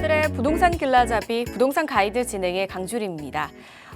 오늘의 부동산 길라잡이 부동산 가이드 진행의 강주리입니다.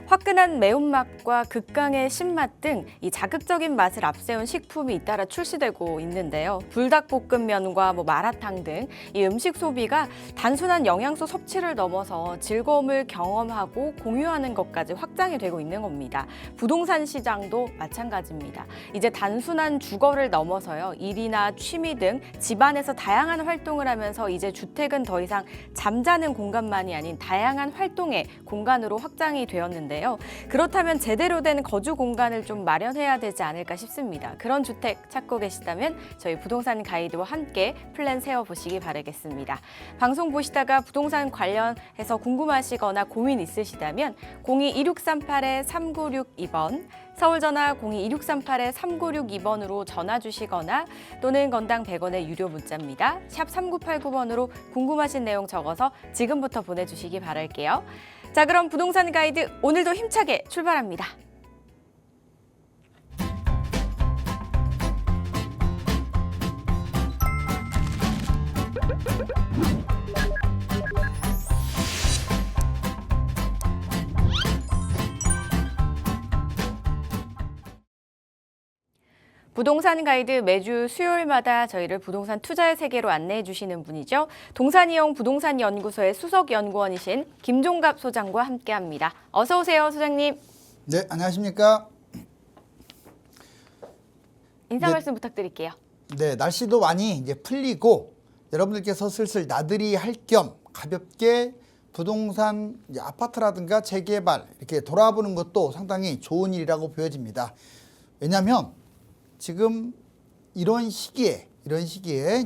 화끈한 매운맛과 극강의 신맛 등 이 자극적인 맛을 앞세운 식품이 잇따라 출시되고 있는데요. 불닭볶음면과 마라탕 등 이 음식 소비가 단순한 영양소 섭취를 넘어서 즐거움을 경험하고 공유하는 것까지 확장이 되고 있는 겁니다. 부동산 시장도 마찬가지입니다. 이제 단순한 주거를 넘어서요. 일이나 취미 등 집안에서 다양한 활동을 하면서 이제 주택은 더 이상 잠자는 공간만이 아닌 다양한 활동의 공간으로 확장이 되었는데요. 그렇다면 제대로 된 거주 공간을 좀 마련해야 되지 않을까 싶습니다. 그런 주택 찾고 계시다면 저희 부동산 가이드와 함께 플랜 세워보시기 바라겠습니다. 방송 보시다가 부동산 관련해서 궁금하시거나 고민 있으시다면 02-2638-3962번 서울전화 02-2638-3962번으로 전화 주시거나 또는 건당 100원의 유료 문자입니다. 샵 3989번으로 궁금하신 내용 적어서 지금부터 보내주시기 바랄게요. 자, 그럼 부동산 가이드 오늘도 힘차게 출발합니다. 부동산 가이드 매주 수요일마다 저희를 부동산 투자의 세계로 안내해 주시는 분이죠. 동산이용 부동산연구소의 수석연구원이신 김종갑 소장과 함께합니다. 어서 오세요, 소장님. 네, 안녕하십니까. 인사 말씀 부탁드릴게요. 네, 날씨도 많이 이제 풀리고 여러분들께서 슬슬 나들이 할 겸 가볍게 부동산 아파트라든가 재개발 이렇게 돌아보는 것도 상당히 좋은 일이라고 보여집니다. 왜냐하면 지금 이런 시기에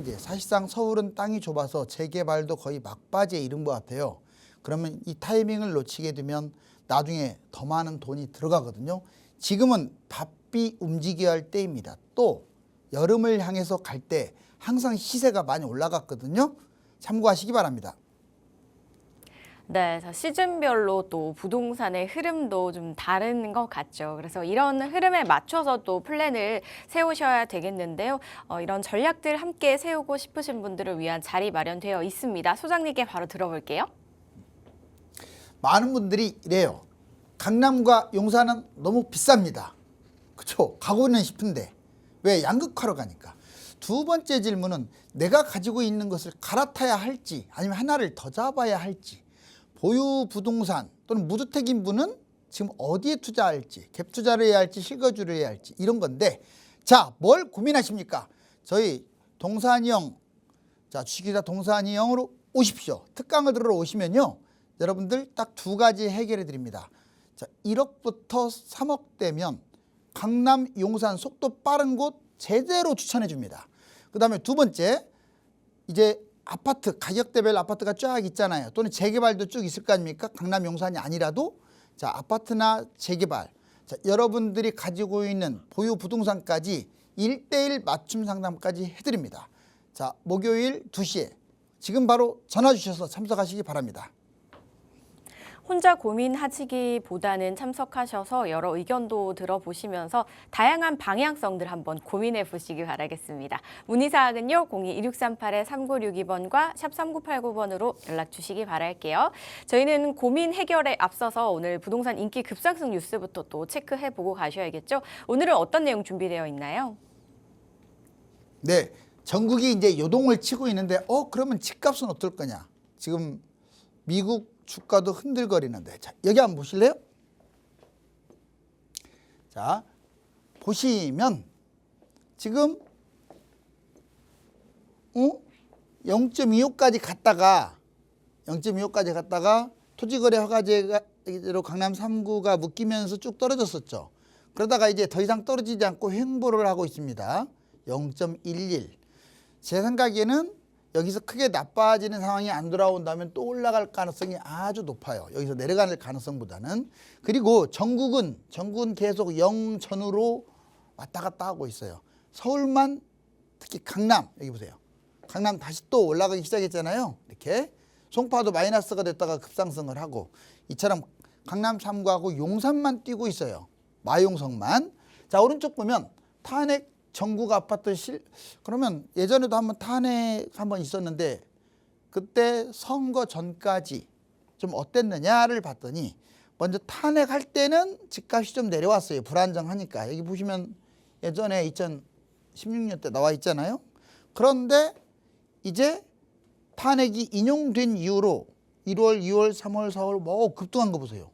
이제 사실상 서울은 땅이 좁아서 재개발도 거의 막바지에 이른 것 같아요. 그러면 이 타이밍을 놓치게 되면 나중에 더 많은 돈이 들어가거든요. 지금은 바삐 움직여야 할 때입니다. 또 여름을 향해서 갈 때 항상 시세가 많이 올라갔거든요. 참고하시기 바랍니다. 네, 시즌별로 또 부동산의 흐름도 좀 다른 것 같죠. 그래서 이런 흐름에 맞춰서 또 플랜을 세우셔야 되겠는데요. 이런 전략들 함께 세우고 싶으신 분들을 위한 자리 마련되어 있습니다. 소장님께 바로 들어볼게요. 많은 분들이 이래요. 강남과 용산은 너무 비쌉니다. 그렇죠? 가고는 싶은데 왜? 양극화로 가니까. 두 번째 질문은 내가 가지고 있는 것을 갈아타야 할지 아니면 하나를 더 잡아야 할지, 보유 부동산 또는 무주택인 분은 지금 어디에 투자할지, 갭 투자를 해야 할지 실거주를 해야 할지 이런 건데, 자, 뭘 고민하십니까? 저희 동산이형, 자, 주식회사 동산이형으로 오십시오. 특강을 들으러 오시면요, 여러분들 딱 두 가지 해결해 드립니다. 자, 1억부터 3억 대면 강남, 용산 속도 빠른 곳 제대로 추천해 줍니다. 그 다음에 두 번째, 이제 아파트 가격대별 아파트가 쫙 있잖아요. 또는 재개발도 쭉 있을 거 아닙니까? 강남, 용산이 아니라도 자, 아파트나 재개발, 자, 여러분들이 가지고 있는 보유 부동산까지 1:1 맞춤 상담까지 해드립니다. 자, 목요일 2시에 지금 바로 전화 주셔서 참석하시기 바랍니다. 혼자 고민하시기보다는 참석하셔서 여러 의견도 들어보시면서 다양한 방향성들 한번 고민해 보시기 바라겠습니다. 문의사항은요 02-2638-3962번과 샵 3989번으로 연락 주시기 바랄게요. 저희는 고민 해결에 앞서서 오늘 부동산 인기 급상승 뉴스부터 또 체크해보고 가셔야겠죠. 오늘은 어떤 내용 준비되어 있나요? 네, 전국이 이제 요동을 치고 있는데 그러면 집값은 어떨 거냐. 지금 미국 주가도 흔들거리는데, 자, 여기 한번 보실래요? 자, 보시면 지금 0.25까지 갔다가 토지거래 허가제로 강남 3구가 묶이면서 쭉 떨어졌었죠. 그러다가 이제 더 이상 떨어지지 않고 횡보를 하고 있습니다. 0.11. 제 생각에는 여기서 크게 나빠지는 상황이 안 돌아온다면 또 올라갈 가능성이 아주 높아요. 여기서 내려갈 가능성보다는. 그리고 전국은 계속 0 전후로 왔다 갔다 하고 있어요. 서울만, 특히 강남, 여기 보세요. 강남 다시 또 올라가기 시작했잖아요. 이렇게 송파도 마이너스가 됐다가 급상승을 하고, 이처럼 강남 3구하고 용산만 뛰고 있어요. 마용성만. 자, 오른쪽 보면 탄핵 전국 아파트 그러면 예전에도 한번 탄핵 한번 있었는데 그때 선거 전까지 좀 어땠느냐를 봤더니 먼저 탄핵할 때는 집값이 좀 내려왔어요. 불안정하니까. 여기 보시면 예전에 2016년 때 나와 있잖아요. 그런데 이제 탄핵이 인용된 이후로 1월, 2월, 3월, 4월 뭐 급등한 거 보세요.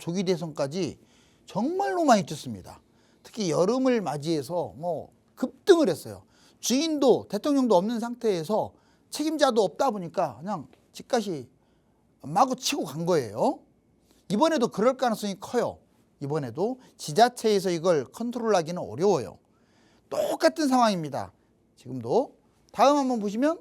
조기 대선까지 정말로 많이 뛰었습니다. 특히 여름을 맞이해서 뭐 급등을 했어요. 주인도 대통령도 없는 상태에서 책임자도 없다 보니까 그냥 집값이 마구 치고 간 거예요. 이번에도 그럴 가능성이 커요. 이번에도 지자체에서 이걸 컨트롤하기는 어려워요. 똑같은 상황입니다. 지금도. 다음 한번 보시면,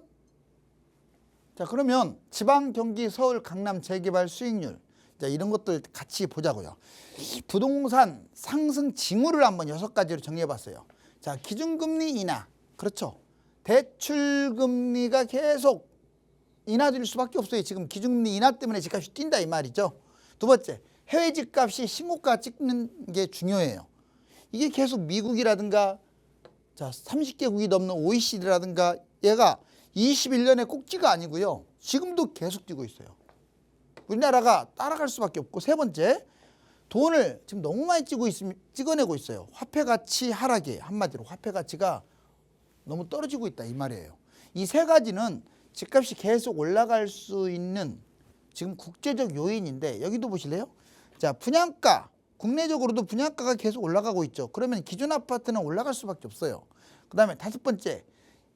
자 그러면 지방, 경기, 서울, 강남 재개발 수익률, 자 이런 것들 같이 보자고요. 부동산 상승 징후를 한번 6가지로 정리해봤어요. 자 기준금리 인하, 그렇죠. 대출금리가 계속 인하될 수밖에 없어요. 지금 기준금리 인하 때문에 집값이 뛴다 이 말이죠. 두 번째, 해외 집값이 신고가 찍는 게 중요해요. 이게 계속 미국이라든가 자 30개국이 넘는 OECD라든가 얘가 21년에 꼭지가 아니고요. 지금도 계속 뛰고 있어요. 우리나라가 따라갈 수밖에 없고, 세 번째, 돈을 지금 너무 많이 찍어내고 있어요. 화폐 가치 하락에, 한마디로 화폐 가치가 너무 떨어지고 있다 이 말이에요. 이 세 가지는 집값이 계속 올라갈 수 있는 지금 국제적 요인인데, 여기도 보실래요? 자 분양가, 국내적으로도 분양가가 계속 올라가고 있죠. 그러면 기준 아파트는 올라갈 수밖에 없어요. 그 다음에 다섯 번째,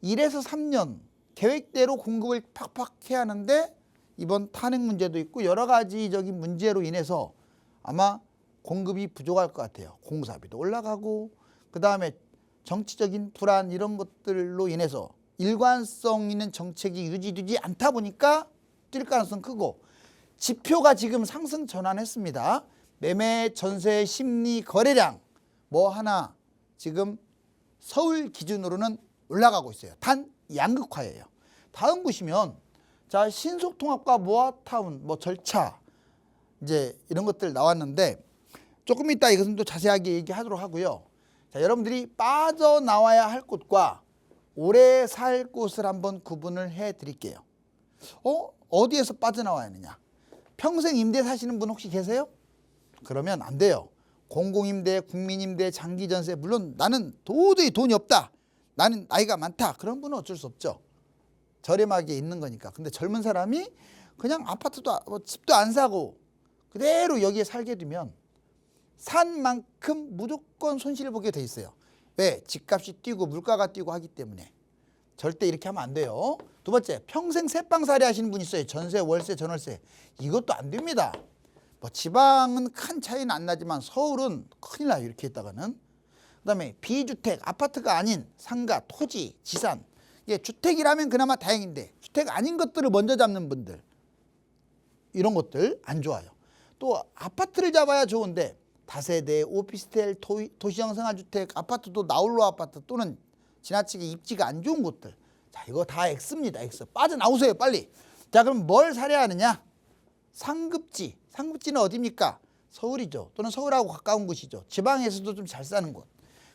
1에서 3년 계획대로 공급을 팍팍 해야 하는데 이번 탄핵 문제도 있고 여러 가지적인 문제로 인해서 아마 공급이 부족할 것 같아요. 공사비도 올라가고, 그 다음에 정치적인 불안 이런 것들로 인해서 일관성 있는 정책이 유지되지 않다 보니까 뛸 가능성 크고, 지표가 지금 상승 전환했습니다. 매매, 전세, 심리, 거래량 뭐 하나 지금 서울 기준으로는 올라가고 있어요. 단 양극화예요. 다음 보시면 자 신속통합과 모아타운 뭐 절차 이제 이런 것들 나왔는데 조금 이따 이것은 또 자세하게 얘기하도록 하고요. 자 여러분들이 빠져나와야 할 곳과 오래 살 곳을 한번 구분을 해 드릴게요. 어디에서 빠져나와야 하느냐? 평생 임대 사시는 분 혹시 계세요? 그러면 안 돼요. 공공임대, 국민임대, 장기전세, 물론 나는 도저히 돈이 없다, 나는 나이가 많다, 그런 분은 어쩔 수 없죠. 저렴하게 있는 거니까. 근데 젊은 사람이 그냥 아파트도 집도 안 사고 그대로 여기에 살게 되면 산 만큼 무조건 손실을 보게 돼 있어요. 왜? 집값이 뛰고 물가가 뛰고 하기 때문에. 절대 이렇게 하면 안 돼요. 두 번째, 평생 새빵살이 하시는 분 있어요. 전세, 월세, 전월세. 이것도 안 됩니다. 뭐 지방은 큰 차이는 안 나지만 서울은 큰일 나요. 이렇게 했다가는. 그다음에 비주택, 아파트가 아닌 상가, 토지, 지산. 이게 주택이라면 그나마 다행인데 주택 아닌 것들을 먼저 잡는 분들, 이런 것들 안 좋아요. 또 아파트를 잡아야 좋은데 다세대, 오피스텔, 도시형 생활주택, 아파트도 나홀로 아파트 또는 지나치게 입지가 안 좋은 곳들. 자 이거 다 X입니다. X. 빠져나오세요 빨리. 자 그럼 뭘 사려야 하느냐? 상급지. 상급지는 어디입니까? 서울이죠. 또는 서울하고 가까운 곳이죠. 지방에서도 좀 잘 사는 곳.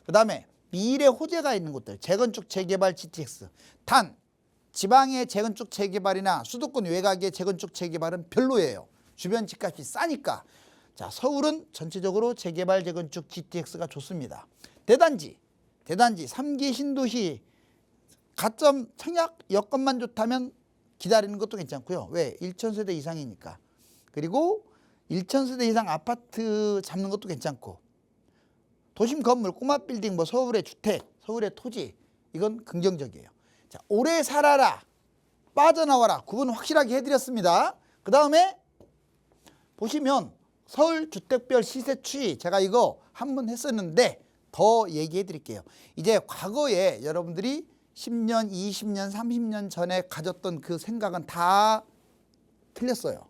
그 다음에 미래 호재가 있는 곳들. 재건축, 재개발, GTX. 단 지방의 재건축, 재개발이나 수도권 외곽의 재건축, 재개발은 별로예요. 주변 집값이 싸니까. 자 서울은 전체적으로 재개발, 재건축, GTX가 좋습니다. 대단지 3기 신도시 가점 청약 여건만 좋다면 기다리는 것도 괜찮고요. 왜? 1,000세대 이상이니까. 그리고 1,000세대 이상 아파트 잡는 것도 괜찮고, 도심 건물, 꼬마 빌딩, 뭐 서울의 주택, 서울의 토지, 이건 긍정적이에요. 자, 오래 살아라, 빠져나와라, 구분 확실하게 해드렸습니다. 그 다음에 보시면 서울 주택별 시세 추이, 제가 이거 한번 했었는데 더 얘기해 드릴게요. 이제 과거에 여러분들이 10년, 20년, 30년 전에 가졌던 그 생각은 다 틀렸어요.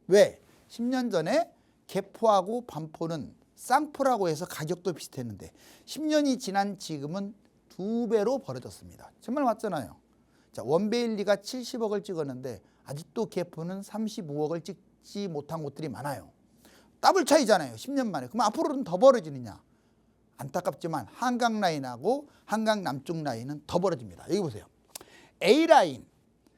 왜? 10년 전에 개포하고 반포는 쌍포라고 해서 가격도 비슷했는데 10년이 지난 지금은 2배로 벌어졌습니다. 정말 맞잖아요. 자, 원베일리가 70억을 찍었는데 아직도 개포는 35억을 찍지 못한 곳들이 많아요. 더블 차이잖아요. 10년 만에. 그럼 앞으로는 더 벌어지느냐? 안타깝지만 한강 라인하고 한강 남쪽 라인은 더 벌어집니다. 여기 보세요. A라인,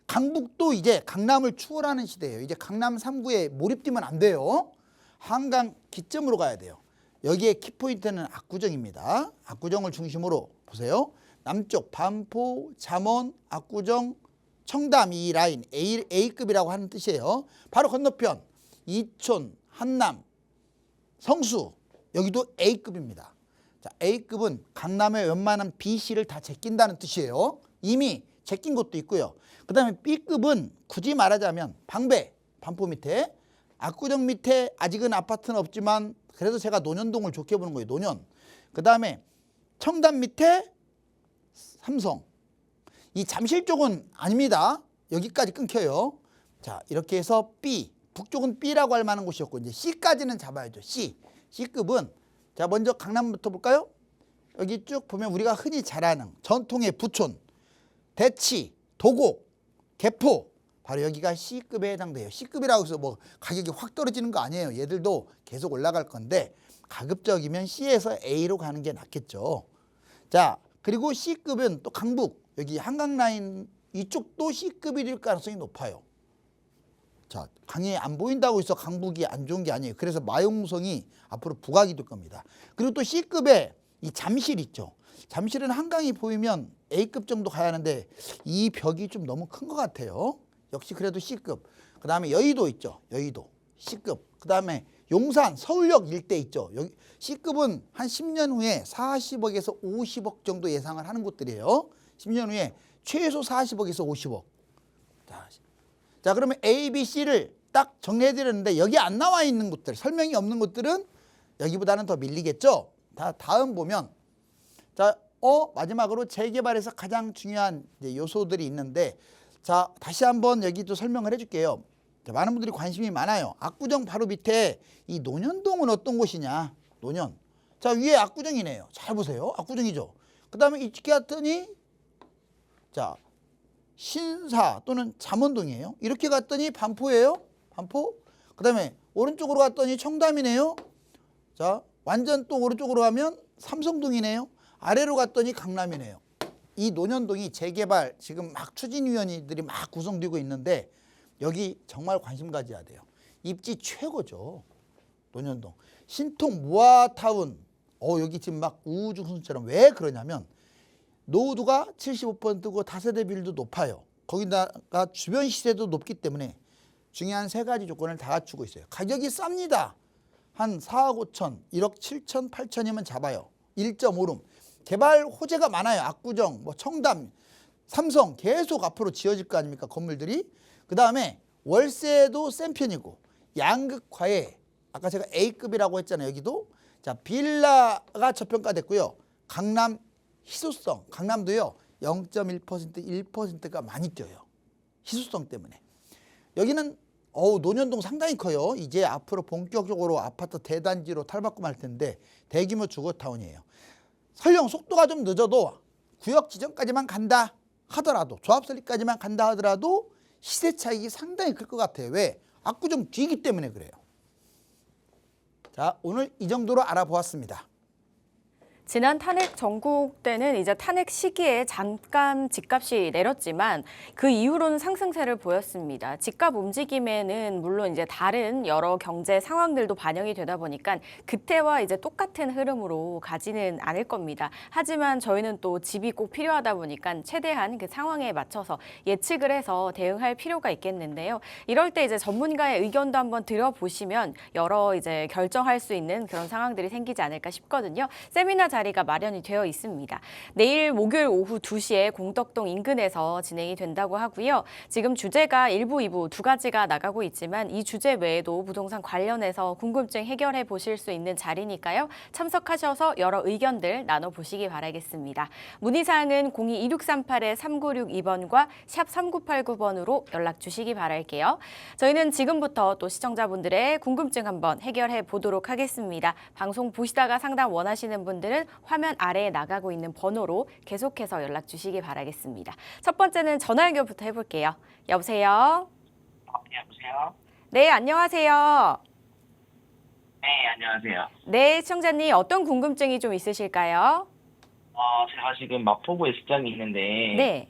강북도 이제 강남을 추월하는 시대예요. 이제 강남 3구에 몰입되면 안 돼요. 한강 기점으로 가야 돼요. 여기에 키포인트는 압구정입니다. 압구정을 중심으로 보세요. 남쪽 반포, 잠원, 압구정, 청담 이 라인 A급이라고 하는 뜻이에요. 바로 건너편 이촌, 한남, 성수 여기도 A급입니다. 자, A급은 강남의 웬만한 B씨를 다 제낀다는 뜻이에요. 이미 제낀 곳도 있고요. 그 다음에 B급은 굳이 말하자면 방배, 반포 밑에, 압구정 밑에 아직은 아파트는 없지만 그래도 제가 논현동을 좋게 보는 거예요. 논현. 그 다음에 청담 밑에 삼성. 이 잠실 쪽은 아닙니다. 여기까지 끊겨요. 자, 이렇게 해서 B, 북쪽은 B라고 할 만한 곳이었고 이제 C까지는 잡아야죠. C급은 자 먼저 강남부터 볼까요? 여기 쭉 보면 우리가 흔히 잘 아는 전통의 부촌, 대치, 도곡, 개포 바로 여기가 C급에 해당돼요. C급이라고 해서 뭐 가격이 확 떨어지는 거 아니에요. 얘들도 계속 올라갈 건데 가급적이면 C에서 A로 가는 게 낫겠죠. 자, 그리고 C급은 또 강북 여기 한강라인 이쪽도 C급일 가능성이 높아요. 자, 강이 안 보인다고 해서 강북이 안 좋은 게 아니에요. 그래서 마용성이 앞으로 부각이 될 겁니다. 그리고 또 C급에 이 잠실 있죠. 잠실은 한강이 보이면 A급 정도 가야 하는데 이 벽이 좀 너무 큰 것 같아요. 역시 그래도 C급. 그 다음에 여의도 있죠. 여의도 C급. 그 다음에 용산 서울역 일대 있죠. 여기 C급은 한 10년 후에 40억에서 50억 정도 예상을 하는 곳들이에요. 10년 후에 최소 40억에서 50억. 자, 그러면 A, B, C를 딱 정리해드렸는데 여기 안 나와 있는 곳들, 설명이 없는 곳들은 여기보다는 더 밀리겠죠. 다음 보면 자, 마지막으로 재개발에서 가장 중요한 이제 요소들이 있는데 자, 다시 한번 여기도 설명을 해줄게요. 자, 많은 분들이 관심이 많아요. 압구정 바로 밑에 이 논현동은 어떤 곳이냐? 논현. 자, 위에 압구정이네요. 잘 보세요. 압구정이죠. 그 다음에 이렇게 갔더니 자, 신사 또는 잠원동이에요. 이렇게 갔더니 반포예요. 반포. 그 다음에 오른쪽으로 갔더니 청담이네요. 자, 완전 또 오른쪽으로 가면 삼성동이네요. 아래로 갔더니 강남이네요. 이 논현동이 재개발 지금 막 추진위원회들이 막 구성되고 있는데 여기 정말 관심 가져야 돼요. 입지 최고죠. 논현동. 신통 무아타운. 여기 지금 막 우주순처럼 왜 그러냐면 노후도가 75%고 다세대 비율도 높아요. 거기다가 주변 시세도 높기 때문에 중요한 세 가지 조건을 다 갖추고 있어요. 가격이 쌉니다. 한 4억 5천, 1억 7천, 8천이면 잡아요. 1.5룸. 개발 호재가 많아요. 압구정, 뭐 청담, 삼성 계속 앞으로 지어질 거 아닙니까? 건물들이. 그 다음에 월세도 센 편이고 양극화에 아까 제가 A급이라고 했잖아요. 여기도. 자, 빌라가 저평가됐고요. 강남 희소성, 강남도요 0.1%, 1%가 많이 뛰어요. 희소성 때문에. 여기는 논현동 상당히 커요. 이제 앞으로 본격적으로 아파트 대단지로 탈바꿈할 텐데 대규모 주거타운이에요. 설령 속도가 좀 늦어도 구역 지정까지만 간다 하더라도 조합 설립까지만 간다 하더라도 시세 차익이 상당히 클 것 같아요. 왜? 압구정 뒤이기 때문에 그래요. 자, 오늘 이 정도로 알아보았습니다. 지난 탄핵 전국 때는 이제 탄핵 시기에 잠깐 집값이 내렸지만 그 이후로는 상승세를 보였습니다. 집값 움직임에는 물론 이제 다른 여러 경제 상황들도 반영이 되다 보니까 그때와 이제 똑같은 흐름으로 가지는 않을 겁니다. 하지만 저희는 또 집이 꼭 필요하다 보니까 최대한 그 상황에 맞춰서 예측을 해서 대응할 필요가 있겠는데요. 이럴 때 이제 전문가의 의견도 한번 들어보시면 여러 이제 결정할 수 있는 그런 상황들이 생기지 않을까 싶거든요. 세미나 자리가 마련이 되어 있습니다. 내일 목요일 오후 2시에 공덕동 인근에서 진행이 된다고 하고요. 지금 주제가 1부, 2부 두 가지가 나가고 있지만 이 주제 외에도 부동산 관련해서 궁금증 해결해 보실 수 있는 자리니까요. 참석하셔서 여러 의견들 나눠보시기 바라겠습니다. 문의사항은 02-2638-3962번과 샵 3989번으로 연락 주시기 바랄게요. 저희는 지금부터 또 시청자분들의 궁금증 한번 해결해 보도록 하겠습니다. 방송 보시다가 상담 원하시는 분들은 화면 아래에 나가고 있는 번호로 계속해서 연락 주시기 바라겠습니다. 첫 번째는 전화 연결부터 해볼게요. 여보세요? 여보세요? 네, 안녕하세요. 네, 안녕하세요. 네, 시청자님 어떤 궁금증이 좀 있으실까요? 제가 지금 마포구에 직장이 있는데 네.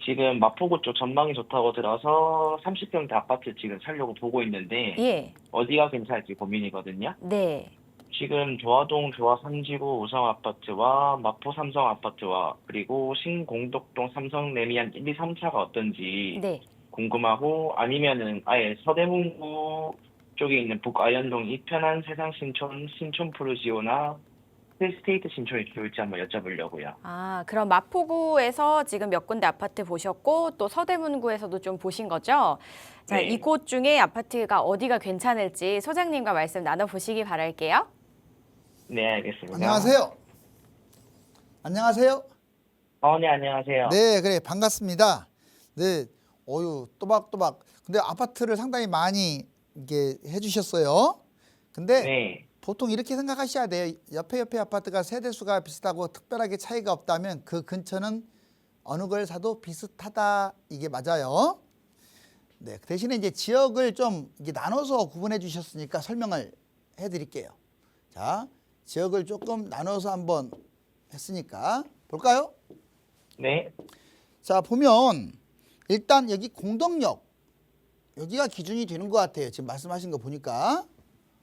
지금 마포구 쪽 전망이 좋다고 들어서 30평대 아파트 지금 살려고 보고 있는데 예. 어디가 괜찮을지 고민이거든요. 네. 지금 조화동 조화 3지구 우성 아파트와 마포 삼성 아파트와 그리고 신공덕동 삼성 레미안 1, 2, 3차가 어떤지 네. 궁금하고 아니면은 아예 서대문구 쪽에 있는 북아현동 이편한 세상 신촌 신촌 푸르지오나 힐스테이트 신촌이 좋을지 한번 여쭤보려고요. 아, 그럼 마포구에서 지금 몇 군데 아파트 보셨고 또 서대문구에서도 좀 보신 거죠? 자, 네. 이곳 중에 아파트가 어디가 괜찮을지 소장님과 말씀 나눠보시기 바랄게요. 네, 알겠습니다. 안녕하세요. 안녕하세요. 네, 안녕하세요. 네, 그래 반갑습니다. 네, 어유 또박또박. 근데 아파트를 상당히 많이 이게 해주셨어요. 근데 네. 보통 이렇게 생각하셔야 돼요. 옆에 아파트가 세대수가 비슷하고 특별하게 차이가 없다면 그 근처는 어느 걸 사도 비슷하다 이게 맞아요. 네, 그 대신에 이제 지역을 좀 이게 나눠서 구분해 주셨으니까 설명을 해드릴게요. 자, 지역을 조금 나눠서 한번 했으니까 볼까요? 네. 자, 보면 일단 여기 공덕역 여기가 기준이 되는 것 같아요. 지금 말씀하신 거 보니까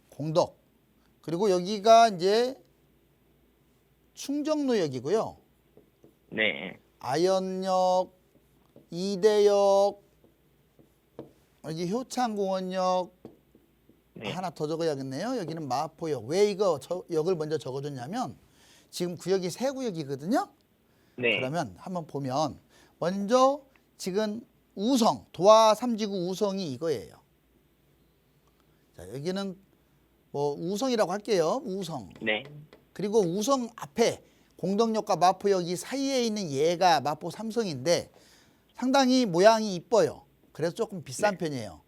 공덕. 그리고 여기가 이제 충정로역이고요. 네. 아현역, 이대역, 여기 효창공원역 네. 하나 더 적어야겠네요. 여기는 마포역. 왜 이거 역을 먼저 적어줬냐면 지금 구역이 세 구역이거든요. 네. 그러면 한번 보면 먼저 지금 우성, 도화 3지구 우성이 이거예요. 자, 여기는 뭐 우성이라고 할게요. 우성. 네. 그리고 우성 앞에 공덕역과 마포역이 사이에 있는 얘가 마포 삼성인데 상당히 모양이 이뻐요. 그래서 조금 비싼 편이에요.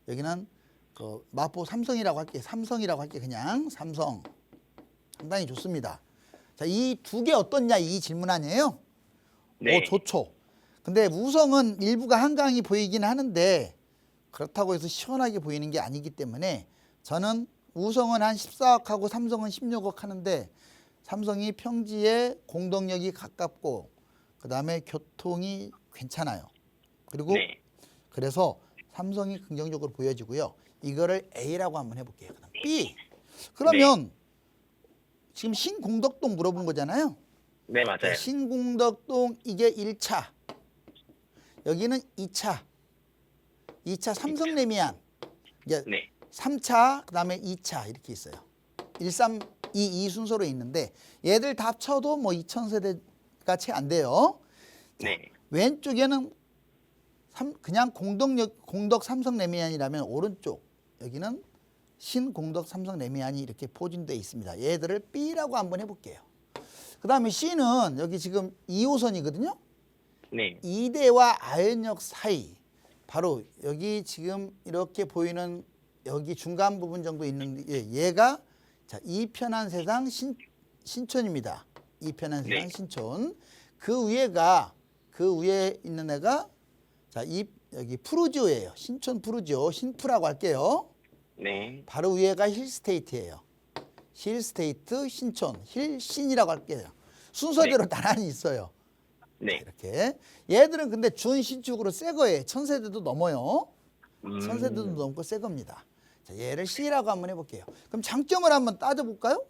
여기는 그 마포 삼성이라고 할게요. 삼성이라고 할게요. 그냥 삼성. 상당히 좋습니다. 자, 이 두 개 어떻냐 이 질문 아니에요? 네. 오, 좋죠. 근데 우성은 일부가 한강이 보이긴 하는데 그렇다고 해서 시원하게 보이는 게 아니기 때문에 저는 우성은 한 14억하고 삼성은 16억 하는데 삼성이 평지에 공덕역이 가깝고 그다음에 교통이 괜찮아요. 그리고 네. 그래서 삼성이 긍정적으로 보여지고요. 이거를 A라고 한번 해볼게요. 그다음 B. 그러면 지금 신공덕동 물어본 거잖아요. 네, 맞아요. 신공덕동 이게 1차. 여기는 2차. 2차 삼성 레미안. 이제 네. 3차 그다음에 2차 이렇게 있어요. 1, 3, 2 순서로 있는데 얘들 다 합쳐도 뭐 2000세대가 채 안 돼요. 네. 왼쪽에는 그냥 공덕 삼성 레미안이라면 오른쪽 여기는 신공덕 삼성 레미안이 이렇게 포진되어 있습니다. 얘들을 B라고 한번 해볼게요. 그 다음에 C는 여기 지금 2호선이거든요. 네. 이대와 아현역 사이 바로 여기 지금 이렇게 보이는 여기 중간 부분 정도 있는 얘가 자 이편한 세상 신촌입니다. 이편한 세상 네. 신촌. 그 위에 있는 애가 자 여기 푸르지오예요. 신촌 푸르지오 신푸라고 할게요. 네. 바로 위에가 힐스테이트예요. 힐스테이트 신촌 힐신이라고 할게요. 순서대로 나란히 있어요. 네. 이렇게 얘들은 근데 준신축으로 새 거예요. 1000세대도 넘어요. 1000세대도 넘고 새 겁니다. 자, 얘를 C라고 한번 해볼게요. 그럼 장점을 한번 따져볼까요?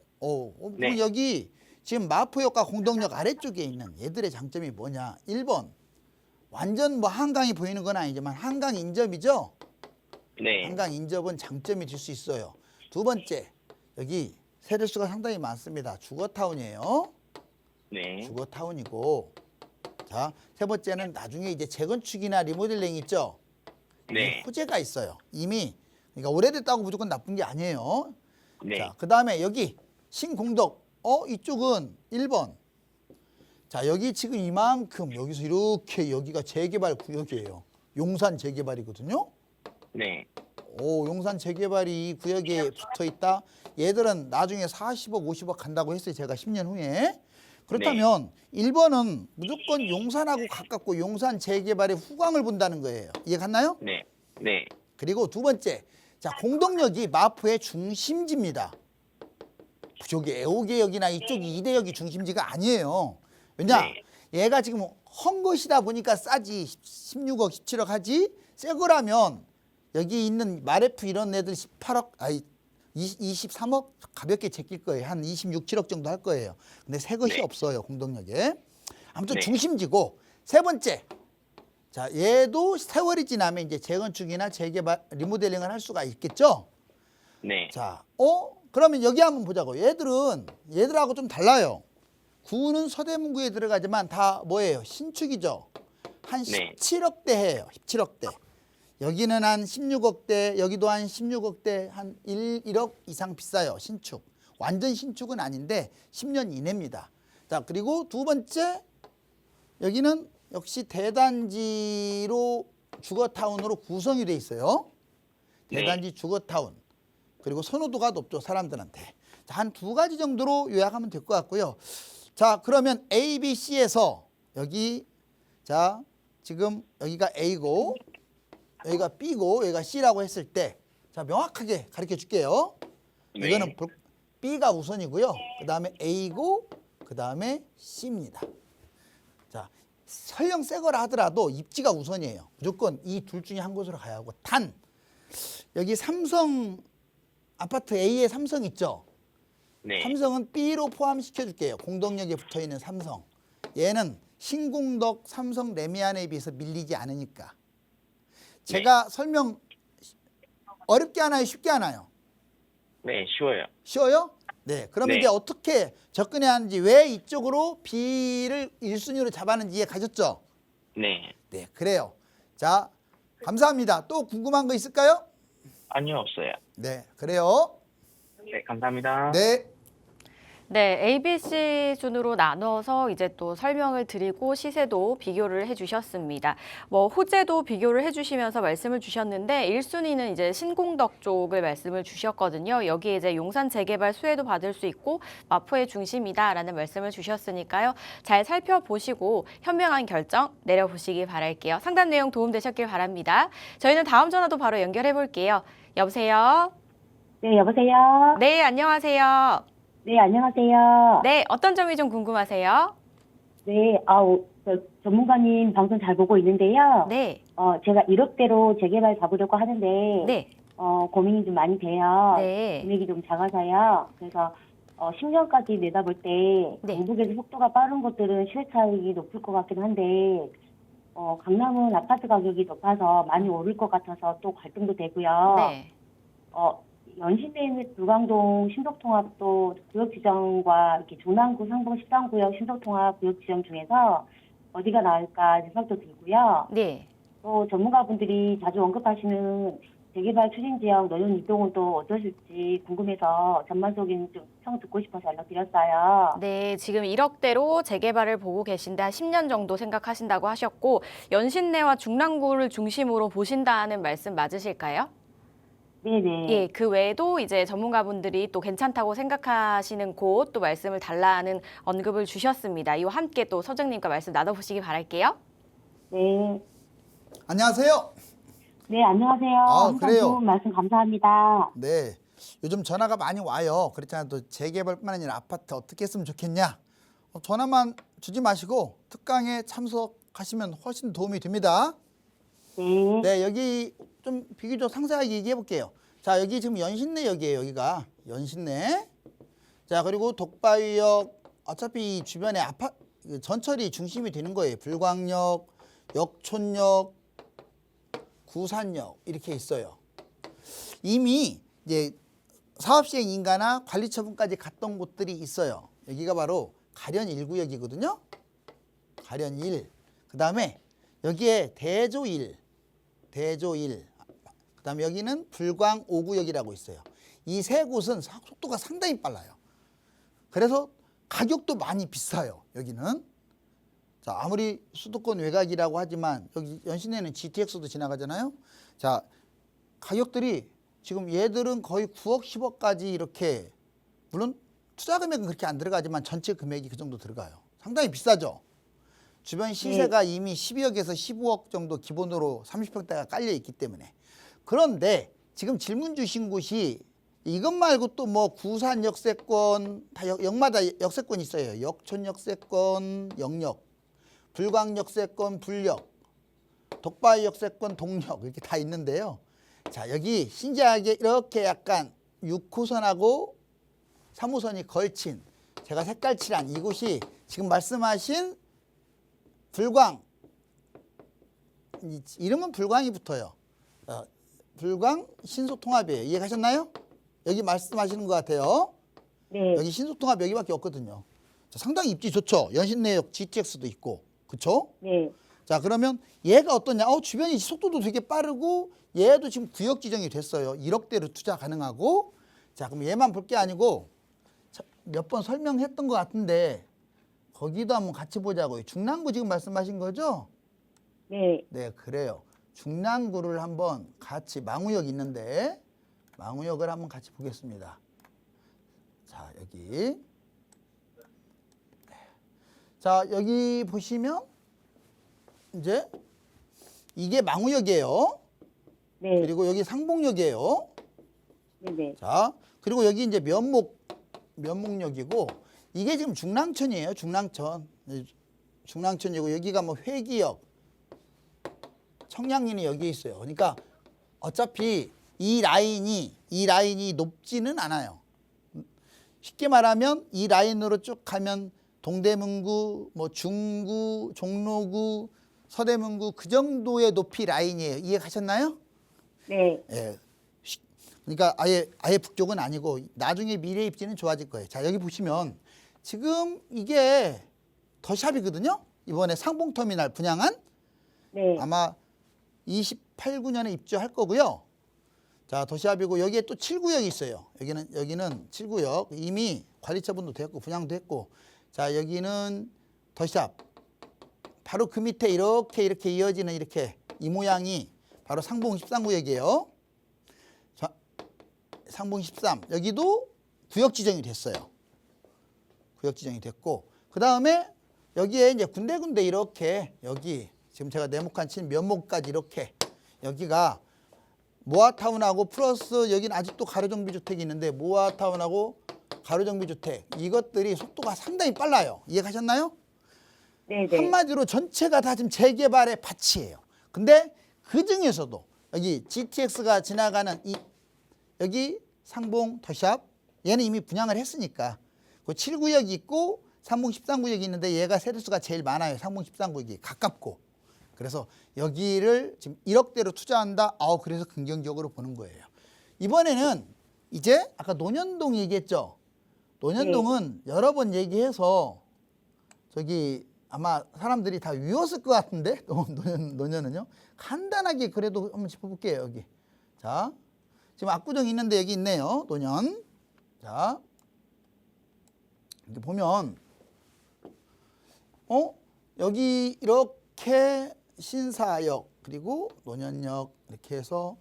네. 여기 지금 마포역과 공덕역 아래쪽에 있는 얘들의 장점이 뭐냐? 1번 완전 뭐 한강이 보이는 건 아니지만 한강 인접이죠. 네. 한강 인접은 장점이 될 수 있어요. 두 번째 여기 세대수가 상당히 많습니다. 주거타운이에요. 네. 주거타운이고 자, 세 번째는 나중에 이제 재건축이나 리모델링 있죠. 네. 호재가 있어요. 이미 그러니까 오래됐다고 무조건 나쁜 게 아니에요. 네. 자, 그다음에 여기 신공덕 이쪽은 1번. 자, 여기 지금 이만큼 여기서 이렇게 여기가 재개발 구역이에요. 용산 재개발이거든요. 네. 용산 재개발이 이 구역에 붙어 있다. 얘들은 나중에 40억, 50억 간다고 했어요. 제가 10년 후에. 그렇다면 1번은 무조건 용산하고 가깝고 용산 재개발의 후광을 본다는 거예요. 이해 갔나요? 네. 네. 그리고 두 번째, 자 공덕역이 마포의 중심지입니다. 저기 애호개역이나 이쪽 이대역이 중심지가 아니에요. 왜냐? 네. 얘가 지금 헌 것이다 보니까 싸지. 16억, 17억 하지. 새 거라면 여기 있는 마레프 이런 애들 18억, 아니 23억 가볍게 제낄 거예요. 한 26, 7억 정도 할 거예요. 근데 새 것이 네. 없어요. 공동역에. 아무튼 네. 중심지고 세 번째. 자, 얘도 세월이 지나면 이제 재건축이나 재개발, 리모델링을 할 수가 있겠죠. 네. 자, 그러면 여기 한번 보자고. 얘들하고 좀 달라요. 구는 서대문구에 들어가지만 다 뭐예요? 신축이죠. 한 네. 17억대 해요. 17억대. 여기는 한 16억대, 여기도 한 16억대, 한 1억 이상 비싸요. 신축. 완전 신축은 아닌데 10년 이내입니다. 자, 그리고 두 번째, 여기는 역시 대단지로 주거타운으로 구성이 돼 있어요. 네. 대단지 주거타운. 그리고 선호도가 높죠, 사람들한테. 자, 한 두 가지 정도로 요약하면 될 것 같고요. 자, 그러면 A, B, C에서 여기, 자, 지금 여기가 A고, 여기가 B고, 여기가 C라고 했을 때, 자, 명확하게 가르쳐 줄게요. 네. 이거는 B가 우선이고요. 그 다음에 A고, 그 다음에 C입니다. 자, 설령 새 거라 하더라도 입지가 우선이에요. 무조건 이 둘 중에 한 곳으로 가야 하고, 단, 여기 삼성, 아파트 A에 삼성 있죠? 네. 삼성은 B로 포함시켜 줄게요. 공동역에 붙어 있는 삼성. 얘는 신공덕 삼성 레미안에 비해서 밀리지 않으니까. 제가 설명 어렵게 하나요? 쉽게 하나요? 네, 쉬워요. 쉬워요? 네. 그러면 네. 이제 어떻게 접근해야 하는지, 왜 이쪽으로 B를 1순위로 잡았는지 이해 가셨죠? 네. 네, 그래요. 자, 감사합니다. 또 궁금한 거 있을까요? 아니요, 없어요. 네, 그래요. 네, 감사합니다. 네. 네, A, B, C 순으로 나눠서 이제 또 설명을 드리고 시세도 비교를 해주셨습니다. 뭐 호재도 비교를 해주시면서 말씀을 주셨는데 1순위는 이제 신공덕 쪽을 말씀을 주셨거든요. 여기 이제 용산 재개발 수혜도 받을 수 있고 마포의 중심이다라는 말씀을 주셨으니까요. 잘 살펴보시고 현명한 결정 내려보시기 바랄게요. 상담 내용 도움되셨길 바랍니다. 저희는 다음 전화도 바로 연결해 볼게요. 여보세요? 네, 여보세요? 네, 안녕하세요. 네, 안녕하세요. 네, 어떤 점이 좀 궁금하세요? 네, 전문가님 방송 잘 보고 있는데요. 네, 제가 1억대로 재개발 잡으려고 하는데, 네, 고민이 좀 많이 돼요. 네. 금액이 좀 작아서요. 그래서, 10년까지 내다볼 때, 네. 강북에서 속도가 빠른 곳들은 시세 차익이 높을 것 같긴 한데, 강남은 아파트 가격이 높아서 많이 오를 것 같아서 또 갈등도 되고요. 네. 연신내에 있는 불광동 신속통합도 구역지정과 이렇게 조남구, 상봉, 13구역 신속통합 구역지정 중에서 어디가 나을까 생각도 들고요. 네. 또 전문가분들이 자주 언급하시는 재개발 추진지역 노년 이동은 또 어떠실지 궁금해서 전반적인 좀 평 듣고 싶어서 연락드렸어요. 네, 지금 1억대로 재개발을 보고 계신데 한 10년 정도 생각하신다고 하셨고 연신내와 중랑구를 중심으로 보신다는 말씀 맞으실까요? 네네. 예, 그 외에도 이제 전문가분들이 또 괜찮다고 생각하시는 곳 또 말씀을 달라는 언급을 주셨습니다. 이와 함께 또 서정님과 말씀 나눠보시기 바랄게요. 네. 안녕하세요. 네, 안녕하세요. 항상 그래요. 좋은 말씀 감사합니다. 네. 요즘 전화가 많이 와요. 그렇잖아요. 또 재개발뿐만 아니라 아파트 어떻게 했으면 좋겠냐. 전화만 주지 마시고 특강에 참석하시면 훨씬 도움이 됩니다. 네. 네, 여기 좀 비교적 상세하게 얘기해 볼게요. 자, 여기 지금 연신내역이에요. 여기가 연신내. 자, 그리고 독바위역, 어차피 이 주변에 전철이 중심이 되는 거예요. 불광역, 역촌역, 구산역 이렇게 있어요. 이미 이제 사업 시행 인가나 관리 처분까지 갔던 곳들이 있어요. 여기가 바로 가련 1구역이거든요. 가련 1. 그다음에 여기에 대조 1. 그다음에 여기는 불광 5구역이라고 있어요. 이 세 곳은 속도가 상당히 빨라요. 그래서 가격도 많이 비싸요. 여기는. 자, 아무리 수도권 외곽이라고 하지만 여기 연신내는 GTX도 지나가잖아요. 자, 가격들이 지금 얘들은 거의 9억, 10억까지 이렇게, 물론 투자 금액은 그렇게 안 들어가지만 전체 금액이 그 정도 들어가요. 상당히 비싸죠. 주변 시세가 이미 12억에서 15억 정도 기본으로 30평대가 깔려 있기 때문에. 그런데 지금 질문 주신 곳이 이것 말고 또 뭐 구산 역세권, 다 역마다 역세권이 있어요. 역촌 역세권, 영역. 불광 역세권 불력, 독바이 역세권 동력 이렇게 다 있는데요. 자, 여기 신기하게 이렇게 약간 6호선하고 3호선이 걸친 제가 색깔 칠한 이곳이 지금 말씀하신 불광, 이름은 불광이 붙어요. 불광 신속통합이에요. 이해가셨나요? 여기 말씀하시는 것 같아요. 네. 여기 신속통합 여기밖에 없거든요. 자, 상당히 입지 좋죠. 연신내역 GTX도 있고, 그렇죠? 네. 자, 그러면 얘가 어떠냐? 주변이 속도도 되게 빠르고 얘도 지금 구역 지정이 됐어요. 1억대로 투자 가능하고. 자, 그럼 얘만 볼 게 아니고 몇 번 설명했던 것 같은데 거기도 한번 같이 보자고요. 중랑구 지금 말씀하신 거죠? 네. 네, 그래요. 중랑구를 한번 같이 망우역 있는데 망우역을 한번 같이 보겠습니다. 자, 여기. 네. 자, 여기 보시면 이제 이게 망우역이에요. 네. 그리고 여기 상봉역이에요. 네네. 자, 그리고 여기 이제 면목역이고 이게 지금 중랑천이에요. 중랑천. 중랑천이고 여기가 뭐 회기역, 청량리는 여기 있어요. 그러니까 어차피 이 라인이 높지는 않아요. 쉽게 말하면 이 라인으로 쭉 가면 동대문구, 뭐 중구, 종로구, 서대문구 그 정도의 높이 라인이에요. 이해가셨나요? 네. 예. 그러니까 아예 북쪽은 아니고 나중에 미래 입지는 좋아질 거예요. 자, 여기 보시면 지금 이게 더샵이거든요. 이번에 상봉터미널 분양한 네. 아마 28, 9년에 입주할 거고요. 자, 더샵이고 여기에 또 7구역이 있어요. 여기는 7구역 이미 관리처분도 됐고 분양도 했고. 자, 여기는 더샵. 바로 그 밑에 이렇게 이어지는 이렇게 이 모양이 바로 상봉 13구역이에요. 자, 상봉 13. 여기도 구역 지정이 됐어요. 구역 지정이 됐고. 그다음에 여기에 이제 군데군데 이렇게 여기 지금 제가 네모칸 친 면목까지 이렇게 여기가 모아타운하고 플러스 여기는 아직도 가로정비주택이 있는데 모아타운하고 가로정비주택 이것들이 속도가 상당히 빨라요. 이해가셨나요? 네네. 한마디로 전체가 다 지금 재개발의 밭이에요. 근데 그 중에서도 여기 GTX가 지나가는 여기 상봉 더샵 얘는 이미 분양을 했으니까 그 7구역이 있고 상봉 13구역이 있는데 얘가 세대수가 제일 많아요. 상봉 13구역이 가깝고. 그래서 여기를 지금 1억대로 투자한다. 그래서 긍정적으로 보는 거예요. 이번에는 이제 아까 논현동 얘기했죠. 논현동은 여러 번 얘기해서 저기 아마 사람들이 다 외웠을 것 같은데 논현은요. 간단하게 그래도 한번 짚어볼게요. 여기. 자, 지금 압구정 있는데 여기 있네요. 논현. 자, 이렇게 보면 여기 이렇게 신사역 그리고 논현역 이렇게 해서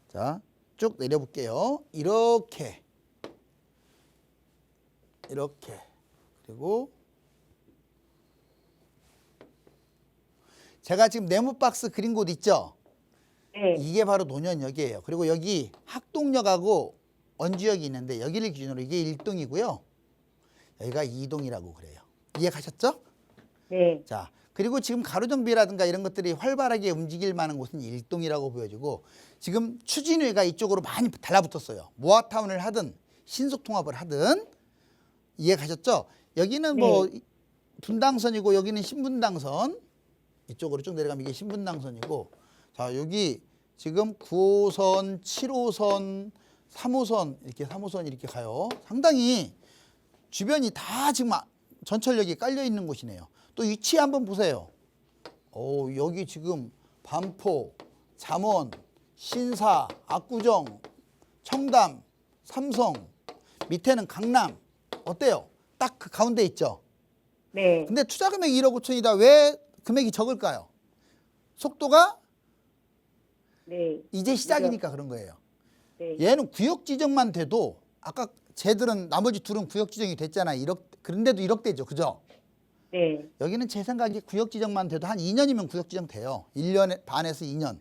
자, 쭉 내려볼게요. 이렇게 그리고 제가 지금 네모박스 그린 곳 있죠? 네. 이게 바로 논현역이에요. 그리고 여기 학동역하고 원주역이 있는데 여기를 기준으로 이게 1동이고요. 여기가 2동이라고 그래요. 이해가셨죠? 네. 자, 그리고 지금 가로정비라든가 이런 것들이 활발하게 움직일 만한 곳은 1동이라고 보여지고 지금 추진위가 이쪽으로 많이 달라붙었어요. 모아타운을 하든 신속통합을 하든 이해가셨죠? 여기는 뭐 분당선이고 여기는 신분당선 이쪽으로 쭉 내려가면 이게 신분당선이고 자, 여기 지금 9호선, 7호선, 3호선 이렇게 3호선 이렇게 가요. 상당히 주변이 다 지금 전철역이 깔려 있는 곳이네요. 또 위치 한번 보세요. 여기 지금 반포, 잠원, 신사, 압구정, 청담, 삼성, 밑에는 강남. 어때요? 딱 그 가운데 있죠. 네. 근데 투자 금액이 1억 5천이다. 왜 금액이 적을까요? 속도가 네. 이제 시작이니까 그런 거예요. 네. 얘는 구역 지정만 돼도 아까 쟤들은 나머지 둘은 구역 지정이 됐잖아요. 그런데도 1억대죠. 그죠? 네. 여기는 제 생각에 구역 지정만 돼도 한 2년이면 구역 지정 돼요. 1년 반에서 2년.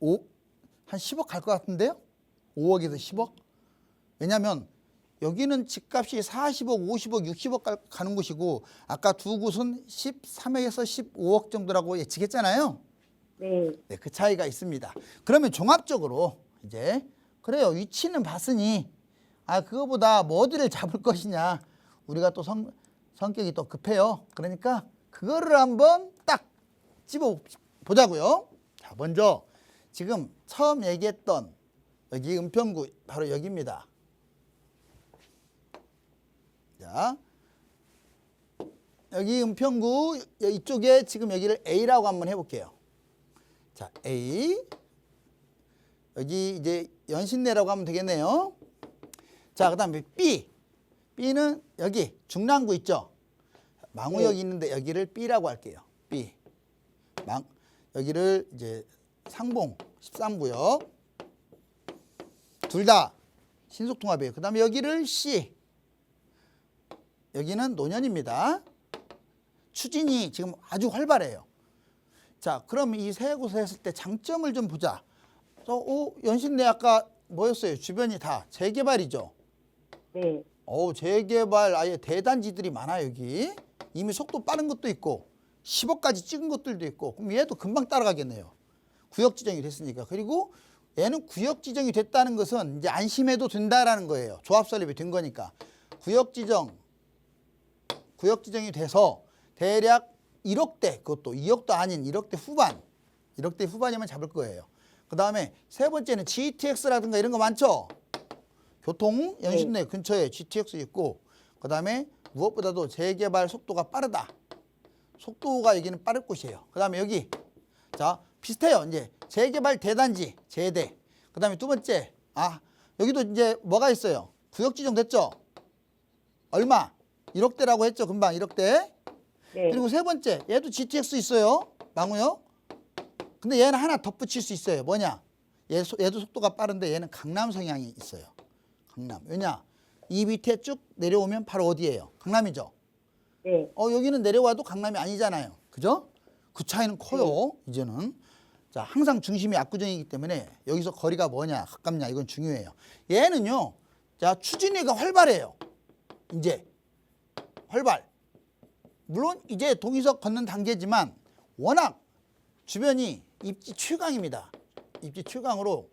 한 10억 갈 것 같은데요? 5억에서 10억? 왜냐하면 여기는 집값이 40억, 50억, 60억 가는 곳이고 아까 두 곳은 13억에서 15억 정도라고 예측했잖아요. 네. 네, 그 차이가 있습니다. 그러면 종합적으로 이제 그래요. 위치는 봤으니 그거보다 뭐 어디를 잡을 것이냐. 우리가 또 성격이 또 급해요. 그러니까 그거를 한번 딱 집어 보자고요. 자, 먼저 지금 처음 얘기했던 여기 은평구 바로 여기입니다. 자, 여기 은평구 이쪽에 지금 여기를 A라고 한번 해볼게요. 자, A. 여기 이제 연신내라고 하면 되겠네요. 자, 그 다음에 B. B는 여기 중랑구 있죠? 망우역이 네. 있는데 여기를 B라고 할게요. B. 여기를 이제 상봉 13구역. 둘 다 신속통합이에요. 그 다음에 여기를 C. 여기는 노년입니다. 추진이 지금 아주 활발해요. 자, 그럼 이 세 곳을 했을 때 장점을 좀 보자. 연신내 아까 뭐였어요? 주변이 다 재개발이죠. 네. 재개발 아예 대단지들이 많아요, 여기. 이미 속도 빠른 것도 있고 10억까지 찍은 것들도 있고 그럼 얘도 금방 따라가겠네요. 구역 지정이 됐으니까. 그리고 얘는 구역 지정이 됐다는 것은 이제 안심해도 된다라는 거예요. 조합 설립이 된 거니까. 구역 지정이 돼서 대략 1억대, 그것도 2억도 아닌 1억대 후반, 1억대 후반이면 잡을 거예요. 그 다음에 세 번째는 GTX라든가 이런 거 많죠? 교통 연신내 근처에 GTX 있고, 그 다음에 무엇보다도 재개발 속도가 빠르다. 속도가 여기는 빠를 곳이에요. 그 다음에 여기, 자, 비슷해요. 이제 재개발 대단지, 재대. 그 다음에 두 번째, 여기도 이제 뭐가 있어요? 구역 지정됐죠? 얼마? 1억대라고 했죠? 금방 1억대. 네. 그리고 세 번째, 얘도 GTX 있어요. 망우요. 근데 얘는 하나 덧붙일 수 있어요. 뭐냐? 얘도 속도가 빠른데 얘는 강남 성향이 있어요. 강남. 왜냐? 이 밑에 쭉 내려오면 바로 어디예요? 강남이죠. 네. 여기는 내려와도 강남이 아니잖아요. 그죠? 그 차이는 커요. 이제는. 자, 항상 중심이 압구정이기 때문에 여기서 거리가 뭐냐, 가깝냐, 이건 중요해요. 얘는요, 자, 추진위가 활발해요. 이제 활발. 물론 이제 동의석 걷는 단계지만 워낙 주변이 입지 최강입니다. 입지 최강으로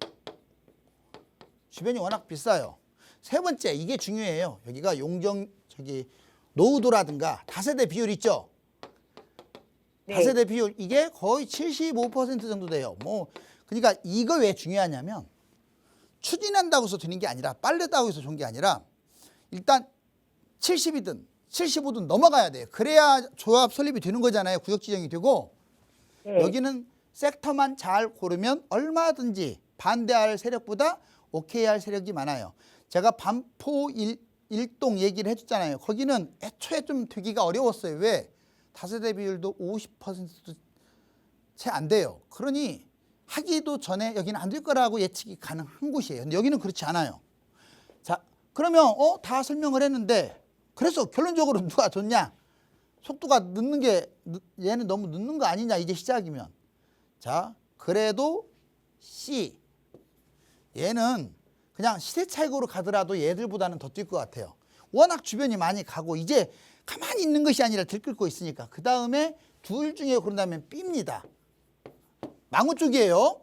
주변이 워낙 비싸요. 세 번째, 이게 중요해요. 여기가 노후도라든가 다세대 비율 있죠? 네. 다세대 비율 이게 거의 75% 정도 돼요. 그러니까 이거 왜 중요하냐면 추진한다고 해서 되는 게 아니라 빠르다고 해서 좋은 게 아니라 일단 70이든 75든 넘어가야 돼요. 그래야 조합 설립이 되는 거잖아요. 구역 지정이 되고. 네. 여기는 섹터만 잘 고르면 얼마든지 반대할 세력보다 오케이 할 세력이 많아요. 제가 반포 일동 얘기를 해줬잖아요. 거기는 애초에 좀 되기가 어려웠어요. 왜? 다세대 비율도 50%도 채 안 돼요. 그러니 하기도 전에 여기는 안 될 거라고 예측이 가능한 곳이에요. 근데 여기는 그렇지 않아요. 자, 그러면 다 설명을 했는데 그래서 결론적으로 누가 좋냐? 속도가 늦는 게 얘는 너무 늦는 거 아니냐? 이제 시작이면. 자, 그래도 C. 얘는 그냥 시세 차익으로 가더라도 얘들보다는 더 뛸 것 같아요. 워낙 주변이 많이 가고 이제 가만히 있는 것이 아니라 들끓고 있으니까. 그 다음에 둘 중에 고른다면 B입니다. 망우 쪽이에요.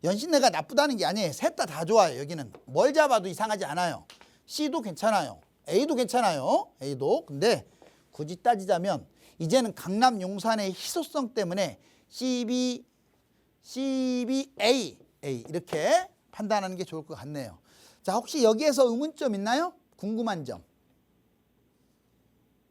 연신내가 나쁘다는 게 아니에요. 셋 다 좋아요. 여기는 뭘 잡아도 이상하지 않아요. C도 괜찮아요. A도 괜찮아요. A도. 근데 굳이 따지자면 이제는 강남 용산의 희소성 때문에 CB, A 이렇게 판단하는 게 좋을 것 같네요. 자, 혹시 여기에서 의문점 있나요? 궁금한 점.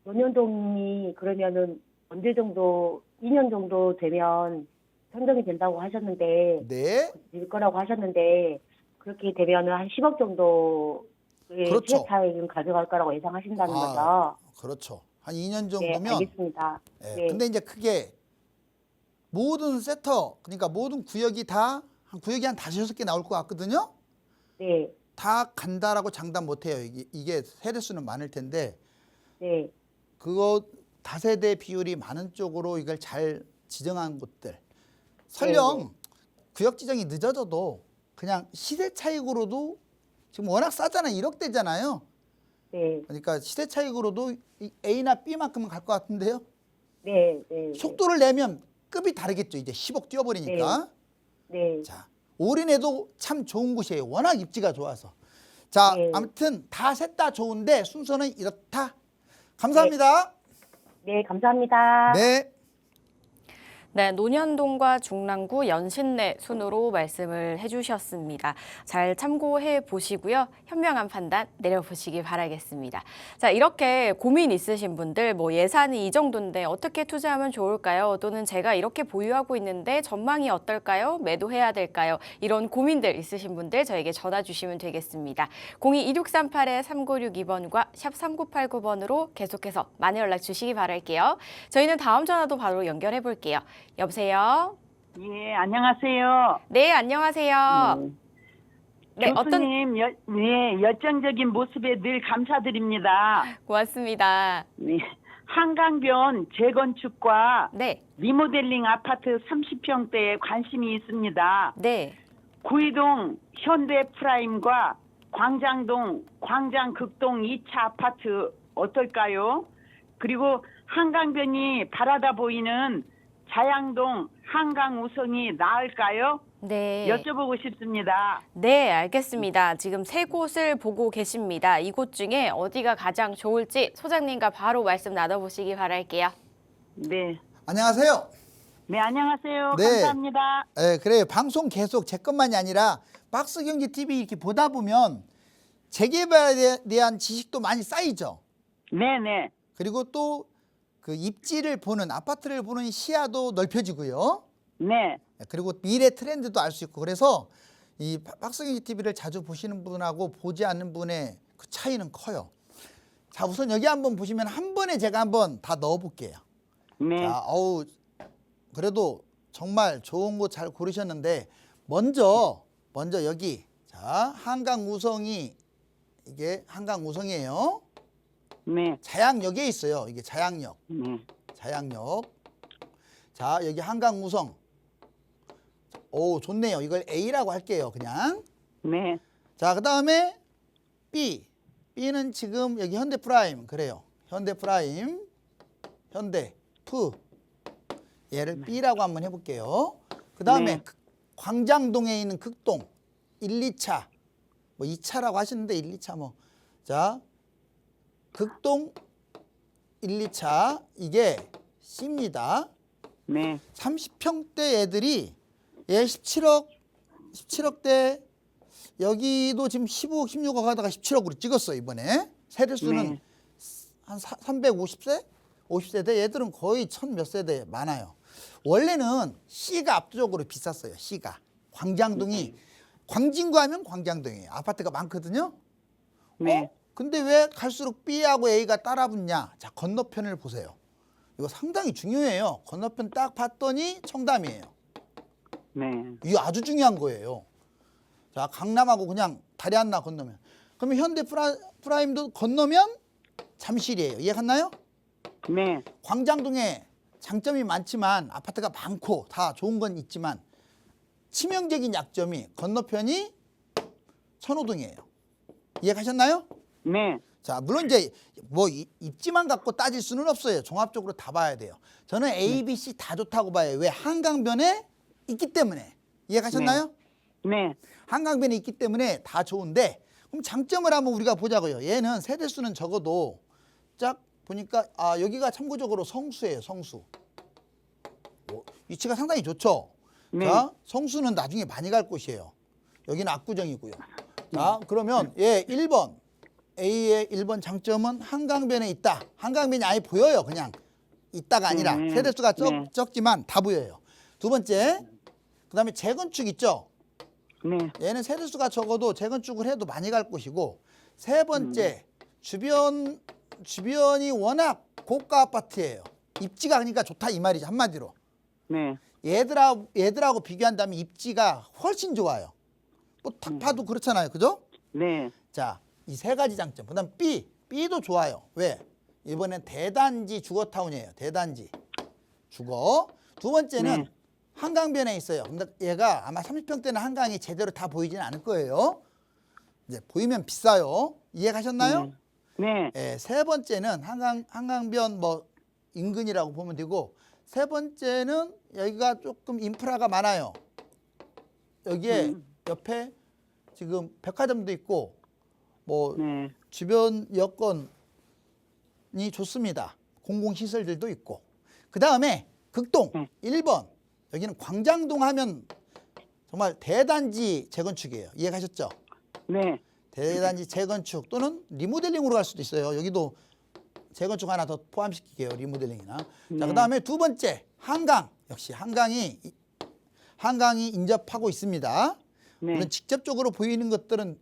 논현동이 그러면은 언제 정도, 2년 정도 되면 선정이 된다고 하셨는데, 네. 될 거라고 하셨는데, 그렇게 되면은 한 10억 정도의 그렇죠. 시세 차익은 가져갈 거라고 예상하신다는 거죠? 그렇죠. 한 2년 네, 정도면. 알겠습니다. 네. 네. 근데 이제 그게 모든 세터, 그러니까 모든 구역이 한 5-6개 나올 것 같거든요. 네, 다 간다라고 장담 못 해요. 이게 세대수는 많을 텐데 네, 그거 다세대 비율이 많은 쪽으로 이걸 잘 지정한 곳들. 설령 구역 지정이 늦어져도 그냥 시세 차익으로도 지금 워낙 싸잖아요. 1억대잖아요. 네, 그러니까 시대 차익으로도 이 A나 B만큼은 갈 것 같은데요. 네, 네. 속도를 내면 급이 다르겠죠. 이제 10억 뛰어버리니까. 네, 자, 올인해도 참 좋은 곳이에요. 워낙 입지가 좋아서. 자, 네. 아무튼 다 셋 다 좋은데 순서는 이렇다. 감사합니다. 네, 감사합니다. 네. 네, 논현동과 중랑구 연신내 순으로 말씀을 해주셨습니다. 잘 참고해 보시고요. 현명한 판단 내려보시기 바라겠습니다. 자, 이렇게 고민 있으신 분들, 뭐 예산이 이 정도인데 어떻게 투자하면 좋을까요? 또는 제가 이렇게 보유하고 있는데 전망이 어떨까요? 매도해야 될까요? 이런 고민들 있으신 분들 저에게 전화 주시면 되겠습니다. 02-2638-3962번과 샵 3989번으로 계속해서 많이 연락 주시기 바랄게요. 저희는 다음 전화도 바로 연결해 볼게요. 여보세요? 예, 안녕하세요. 네, 안녕하세요. 네, 교수님, 열정적인 모습에 늘 감사드립니다. 고맙습니다. 네, 한강변 재건축과 네, 리모델링 아파트 30평대에 관심이 있습니다. 네, 구이동 현대프라임과 광장동 광장극동 2차 아파트 어떨까요? 그리고 한강변이 바라다 보이는 자양동 한강우성이 나을까요? 네. 여쭤보고 싶습니다. 네, 알겠습니다. 지금 세 곳을 보고 계십니다. 이곳 중에 어디가 가장 좋을지 소장님과 바로 말씀 나눠보시기 바랄게요. 네. 안녕하세요. 네, 안녕하세요. 네. 감사합니다. 네, 그래요. 방송 계속 제 것만이 아니라 박스경제 TV 이렇게 보다 보면 재개발에 대한 지식도 많이 쌓이죠. 네네. 그리고 또 그 입지를 보는 아파트를 보는 시야도 넓혀지고요. 네. 그리고 미래 트렌드도 알 수 있고 그래서 이 박스경제 TV를 자주 보시는 분하고 보지 않는 분의 그 차이는 커요. 자, 우선 여기 한번 보시면 한 번에 제가 한번 다 넣어 볼게요. 네. 자, 어우, 그래도 정말 좋은 곳 잘 고르셨는데 먼저 여기 자 한강우성이 이게 한강우성이에요. 네. 자양역에 있어요. 이게 자양역. 네. 자양역. 자, 여기 한강우성. 오, 좋네요. 이걸 A라고 할게요. 그냥. 네. 자, 그다음에 B. B는 지금 여기 현대프라임. 그래요. 현대프라임. 현대프. 얘를 B라고 한번 해볼게요. 그다음에 네. 광장동에 있는 극동 1, 2차. 뭐 2차라고 하시는데 1, 2차 뭐. 자, 극동 1, 2차 이게 C입니다. 네. 30평대 애들이 얘 17억대 여기도 지금 15억, 16억 하다가 17억으로 찍었어요, 이번에. 세대수는 네. 한 350세? 50세대 얘들은 거의 1000 몇 세대 많아요. 원래는 C가 압도적으로 비쌌어요. C가. 광장동이 광진구 하면 광장동이에요. 아파트가 많거든요. 네. 근데 왜 갈수록 B하고 A가 따라붙냐? 자, 건너편을 보세요. 이거 상당히 중요해요. 건너편 딱 봤더니 청담이에요. 네. 이거 아주 중요한 거예요. 자, 강남하고 그냥 다리 하나 건너면. 그러면 현대프라임도 건너면 잠실이에요. 이해갔나요? 네. 광장동에 장점이 많지만 아파트가 많고 다 좋은 건 있지만 치명적인 약점이 건너편이 선호동이에요. 이해가셨나요? 네. 자, 물론 이제 뭐 입지만 갖고 따질 수는 없어요. 종합적으로 다 봐야 돼요. 저는 A, B, C 다 좋다고 봐요. 왜? 한강변에 있기 때문에. 이해가셨나요? 네. 한강변에 있기 때문에 다 좋은데 그럼 장점을 한번 우리가 보자고요. 얘는 세대수는 적어도 쫙 보니까 아, 여기가 참고적으로 성수예요. 성수. 위치가 상당히 좋죠. 네. 자, 성수는 나중에 많이 갈 곳이에요. 여기는 압구정이고요. 자, 그러면 얘 1번 A의 1번 장점은 한강변에 있다. 한강변이 아예 보여요. 그냥 있다가 아니라 세대수가 적지만 다 보여요. 두 번째, 그다음에 재건축 있죠. 네. 얘는 세대수가 적어도 재건축을 해도 많이 갈 곳이고 세 번째, 주변이 워낙 고가 아파트예요. 입지가 그러니까 좋다 이 말이죠. 한마디로. 네. 얘들하고 비교한다면 입지가 훨씬 좋아요. 뭐 딱 봐도 그렇잖아요. 그죠? 네. 자, 이 세 가지 장점. 그다음 B도 좋아요. 왜? 이번엔 대단지 주거타운이에요. 대단지 주거. 두 번째는 네. 한강변에 있어요. 근데 얘가 아마 30평대는 한강이 제대로 다 보이지는 않을 거예요. 이제 보이면 비싸요. 이해가셨나요? 네. 예, 세 번째는 한강변 뭐 인근이라고 보면 되고, 세 번째는 여기가 조금 인프라가 많아요. 여기에 옆에 지금 백화점도 있고 뭐 네. 주변 여건이 좋습니다. 공공시설들도 있고. 그 다음에 극동 네. 1번, 여기는 광장동 하면 정말 대단지 재건축이에요. 이해가셨죠? 네. 대단지 재건축 또는 리모델링으로 갈 수도 있어요. 여기도 재건축 하나 더 포함시킬게요. 리모델링이나. 자, 네. 그다음에 두 번째 한강. 역시 한강이 인접하고 있습니다. 네. 물론 직접적으로 보이는 것들은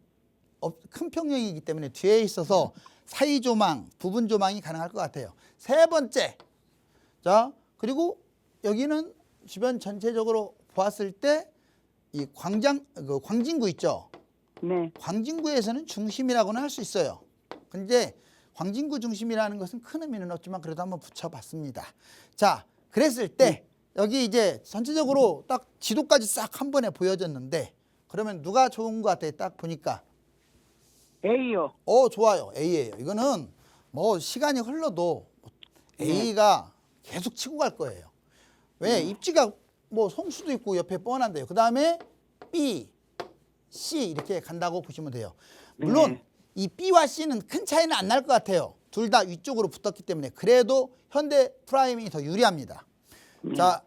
큰 평형이기 때문에 뒤에 있어서 사이 조망, 부분 조망이 가능할 것 같아요. 세 번째. 자, 그리고 여기는 주변 전체적으로 보았을 때 이 광진구 있죠? 네. 광진구에서는 중심이라고는 할 수 있어요. 근데 광진구 중심이라는 것은 큰 의미는 없지만 그래도 한번 붙여봤습니다. 자, 그랬을 때 여기 이제 전체적으로 딱 지도까지 싹 한 번에 보여졌는데, 그러면 누가 좋은 것 같아요? 딱 보니까. A요. 좋아요. A예요. 이거는 뭐 시간이 흘러도 A가 계속 치고 갈 거예요. 왜? 입지가 뭐 성수도 있고 옆에 뻔한데요. 그 다음에 B, C 이렇게 간다고 보시면 돼요. 물론 이 B와 C는 큰 차이는 안 날 것 같아요. 둘 다 위쪽으로 붙었기 때문에. 그래도 현대 프라임이 더 유리합니다. 자,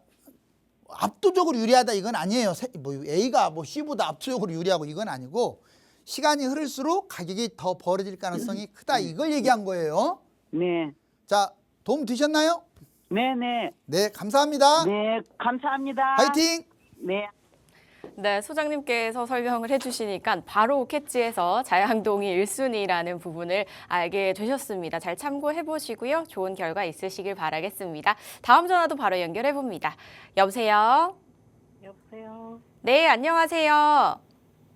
압도적으로 유리하다 이건 아니에요. 뭐 A가 뭐 C보다 압도적으로 유리하고 이건 아니고, 시간이 흐를수록 가격이 더 벌어질 가능성이 크다 이걸 얘기한 거예요. 네. 자, 도움 되셨나요? 네네. 네, 감사합니다. 네. 감사합니다. 파이팅! 네. 네, 소장님께서 설명을 해주시니까 바로 캐치해서 자양동이 1순위라는 부분을 알게 되셨습니다. 잘 참고해 보시고요. 좋은 결과 있으시길 바라겠습니다. 다음 전화도 바로 연결해 봅니다. 여보세요? 여보세요. 네, 안녕하세요.